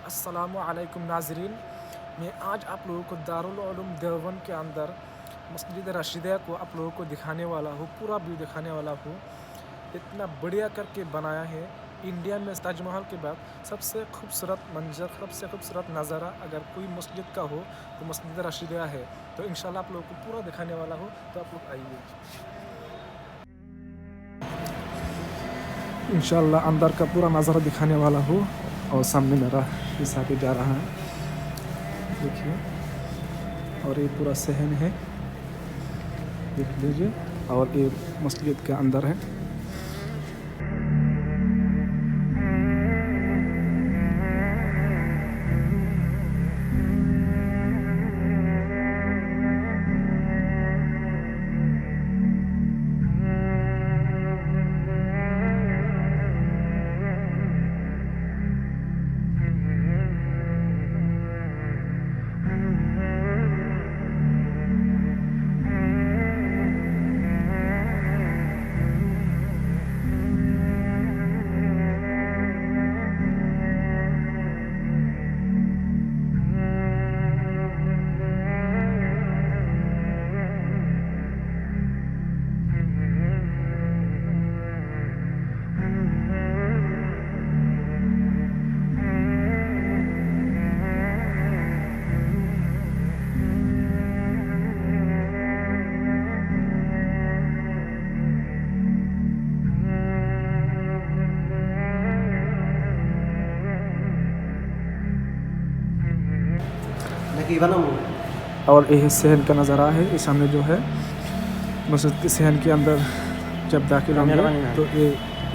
अस्सलामु अलैकुम नाज़रीन, मैं आज आप लोगों को दारुल उलूम देवबंद के अंदर मस्जिद रशीदा को आप लोगों को दिखाने वाला हूँ, पूरा व्यू दिखाने वाला हूँ। इतना बढ़िया करके बनाया है। इंडिया में ताजमहल के बाद सबसे खूबसूरत मंजर, सबसे खूबसूरत नज़ारा अगर कोई मस्जिद का हो तो मस्जिद रशीदा है। तो इंशाल्लाह आप लोगों को पूरा दिखाने वाला हूँ, तो आप लोग आइए। इंशाल्लाह अंदर का पूरा नज़ारा दिखाने वाला हूँ। और सामने मेरा इस आगे जा रहा है, देखिए। और ये पूरा सहन है, देख लीजिए। और ये मस्जिद के अंदर है। और यह सहन का नज़ारा है। ये सामने जो है मस्जिद के सहन के अंदर जब दाखिल होंगे तो ये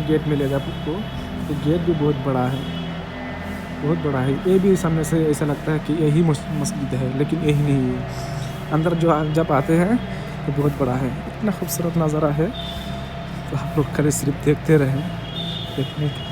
गेट मिलेगा आपको। ये गेट भी बहुत बड़ा है, बहुत बड़ा है। ये भी सामने से ऐसा लगता है कि यही मस्जिद है, लेकिन यही नहीं है। अंदर जो जब आते हैं तो बहुत बड़ा है। इतना खूबसूरत नज़ारा है, तो आप लोग खाली सिर्फ देखते रहें, देखने के।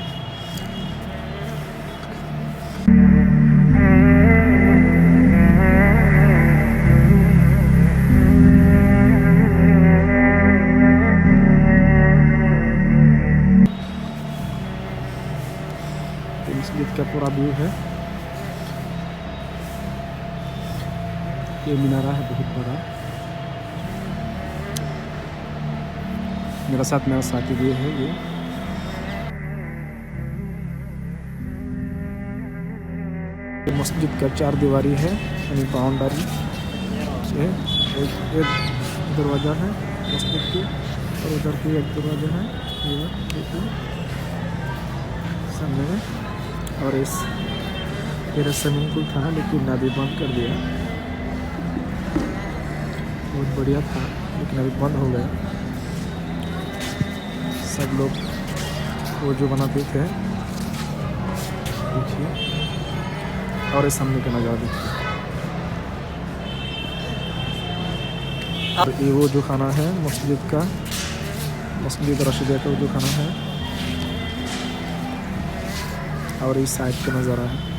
मस्जिद का पूरा व्यू है। ये मीनारा है बहुत बड़ा। मेरा साथी भी है। ये मस्जिद का 4 दीवारी है, यानी बाउंड्री है। एक दरवाज़ा है मस्जिद की, और उधर की एक दरवाज़ा है, ये देखिए सामने में। और इस मेरा स्विमिंग पूल था, लेकिन अभी बंद कर दिया। बहुत बढ़िया था, लेकिन अभी बंद हो गया। सब लोग वो जो बनाते थे, देखिए। और इस सामने का नज़ारा देखिए। और ये वो जो खाना है मस्जिद का, मस्जिद रशीदा का वो जो खाना है। और इस साइड का नज़ारा है।